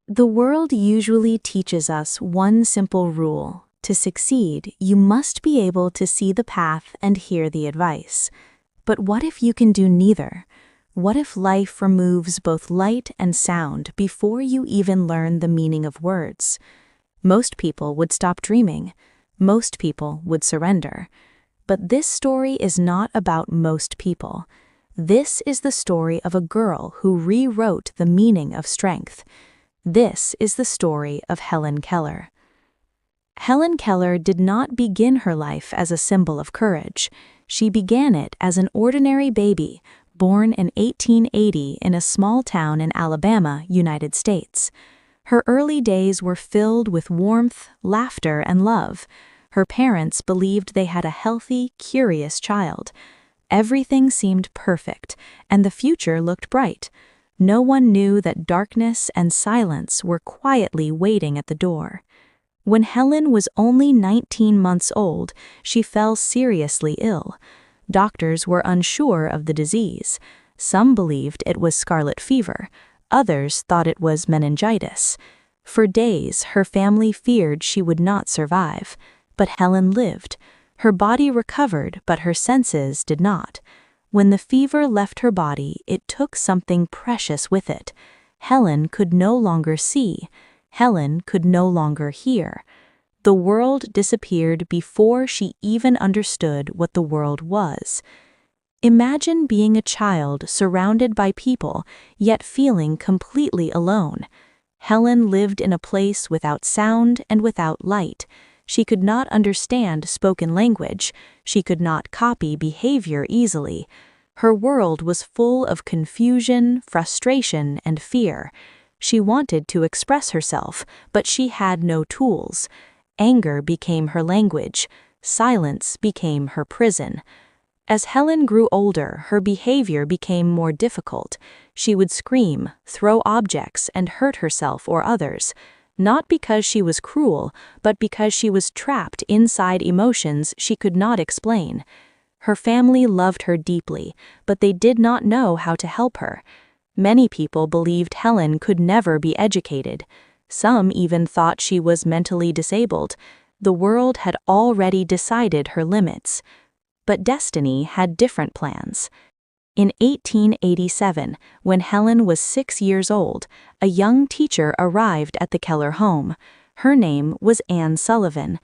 The world usually teaches us one simple rule. To succeed, you must be able to see the path and hear the advice. But what if you can do neither? What if life removes both light and sound before you even learn the meaning of words? Most people would stop dreaming. Most people would surrender. But this story is not about most people. This is the story of a girl who rewrote the meaning of strength. This is the story of Helen Keller. Helen Keller did not begin her life as a symbol of courage. She began it as an ordinary baby, born in 1880 in a small town in Alabama, United States. Her early days were filled with warmth, laughter, and love. Her parents believed they had a healthy, curious child. Everything seemed perfect, and the future looked bright. No one knew that darkness and silence were quietly waiting at the door. When Helen was only 19 months old, she fell seriously ill. Doctors were unsure of the disease. Some believed it was scarlet fever. Others thought it was meningitis. For days, her family feared she would not survive. But Helen lived. Her body recovered, but her senses did not. When the fever left her body, it took something precious with it. Helen could no longer see. Helen could no longer hear. The world disappeared before she even understood what the world was. Imagine being a child surrounded by people, yet feeling completely alone. Helen lived in a place without sound and without light. She could not understand spoken language. She could not copy behavior easily. Her world was full of confusion, frustration, and fear. She wanted to express herself, but she had no tools. Anger became her language. Silence became her prison. As Helen grew older, her behavior became more difficult. She would scream, throw objects, and hurt herself or others. Not because she was cruel, but because she was trapped inside emotions she could not explain. Her family loved her deeply, but they did not know how to help her. Many people believed Helen could never be educated. Some even thought she was mentally disabled. The world had already decided her limits. But destiny had different plans. In 1887, when Helen was 6 years old, a young teacher arrived at the Keller home. Her name was Anne Sullivan.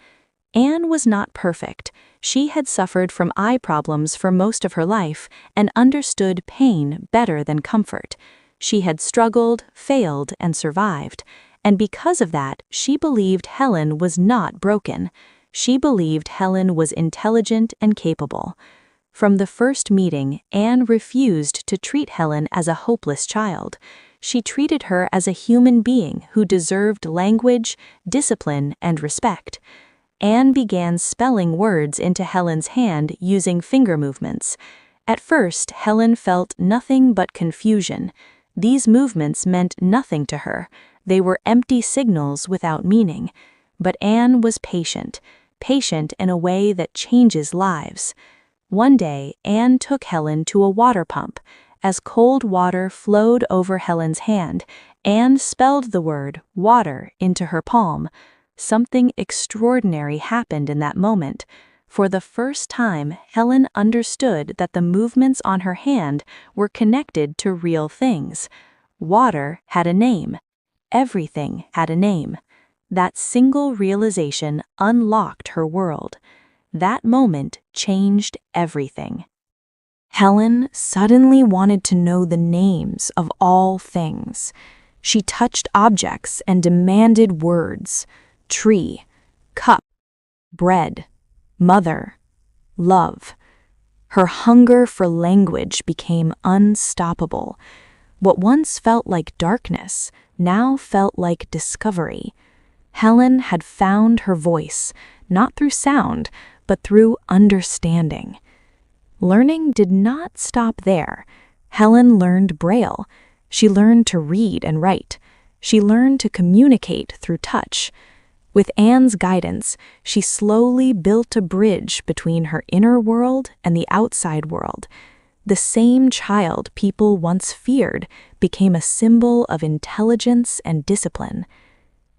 Anne was not perfect. She had suffered from eye problems for most of her life and understood pain better than comfort. She had struggled, failed, and survived. And because of that, she believed Helen was not broken. She believed Helen was intelligent and capable. From the first meeting, Anne refused to treat Helen as a hopeless child. She treated her as a human being who deserved language, discipline, and respect. Anne began spelling words into Helen's hand using finger movements. At first, Helen felt nothing but confusion. These movements meant nothing to her. They were empty signals without meaning. But Anne was patient in a way that changes lives. One day, Anne took Helen to a water pump. As cold water flowed over Helen's hand, Anne spelled the word water into her palm. Something extraordinary happened in that moment. For the first time, Helen understood that the movements on her hand were connected to real things. Water had a name. Everything had a name. That single realization unlocked her world. That moment changed everything. Helen suddenly wanted to know the names of all things. She touched objects and demanded words. Tree, cup, bread, mother, love. Her hunger for language became unstoppable. What once felt like darkness now felt like discovery. Helen had found her voice, not through sound, but through understanding. Learning did not stop there. Helen learned Braille. She learned to read and write. She learned to communicate through touch. With Anne's guidance, she slowly built a bridge between her inner world and the outside world. The same child people once feared became a symbol of intelligence and discipline.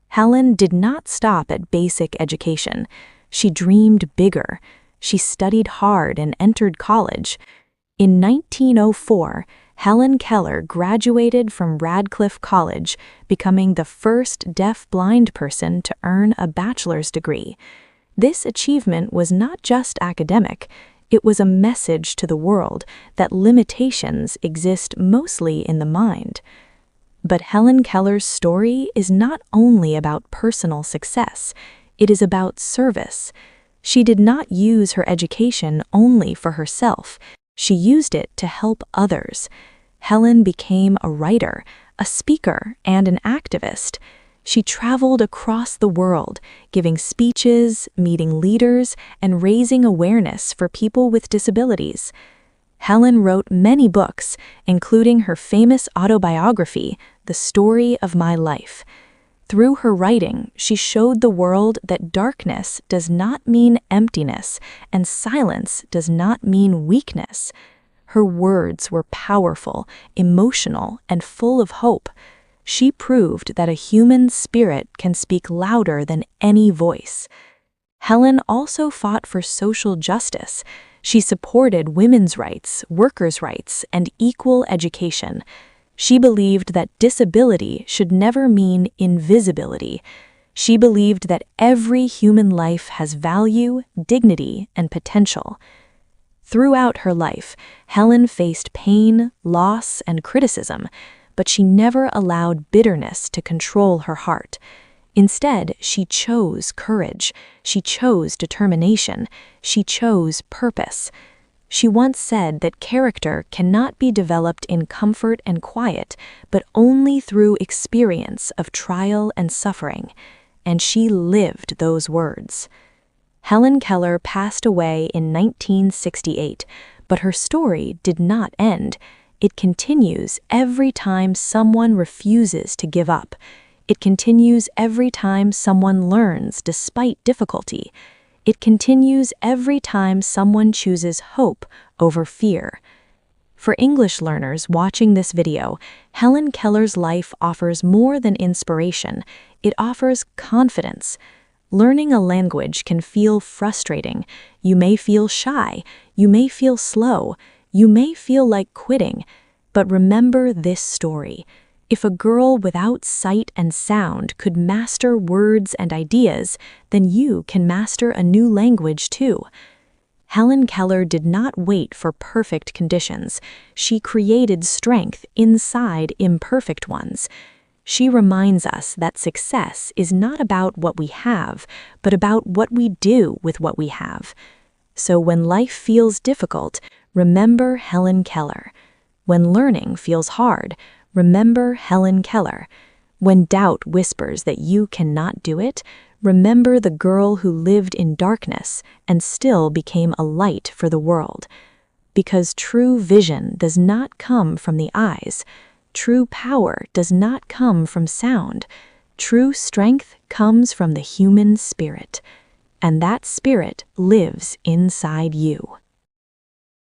Helen did not stop at basic education. She dreamed bigger. She studied hard and entered college. In 1904, Helen Keller graduated from Radcliffe College, becoming the first deaf-blind person to earn a bachelor's degree. This achievement was not just academic. It was a message to the world that limitations exist mostly in the mind. But Helen Keller's story is not only about personal success, it is about service. She did not use her education only for herself. She used it to help others. Helen became a writer, a speaker, and an activist. She traveled across the world, giving speeches, meeting leaders, and raising awareness for people with disabilities. Helen wrote many books, including her famous autobiography, The Story of My Life. Through her writing, she showed the world that darkness does not mean emptiness, and silence does not mean weakness. Her words were powerful, emotional, and full of hope. She proved that a human spirit can speak louder than any voice. Helen also fought for social justice. She supported women's rights, workers' rights, and equal education. She believed that disability should never mean invisibility. She believed that every human life has value, dignity, and potential. Throughout her life, Helen faced pain, loss, and criticism, but she never allowed bitterness to control her heart. Instead, she chose courage, she chose determination, she chose purpose. She once said that character cannot be developed in comfort and quiet, but only through experience of trial and suffering. And she lived those words. Helen Keller passed away in 1968, but her story did not end. It continues every time someone refuses to give up. It continues every time someone learns despite difficulty. It continues every time someone chooses hope over fear. For English learners watching this video, Helen Keller's life offers more than inspiration. It offers confidence. Learning a language can feel frustrating. You may feel shy. You may feel slow. You may feel like quitting. But remember this story. If a girl without sight and sound could master words and ideas, then you can master a new language too. Helen Keller did not wait for perfect conditions. She created strength inside imperfect ones. She reminds us that success is not about what we have, but about what we do with what we have. So when life feels difficult, remember Helen Keller. When learning feels hard, remember Helen Keller. When doubt whispers that you cannot do it, remember the girl who lived in darkness and still became a light for the world. Because true vision does not come from the eyes. True power does not come from sound. True strength comes from the human spirit. And that spirit lives inside you.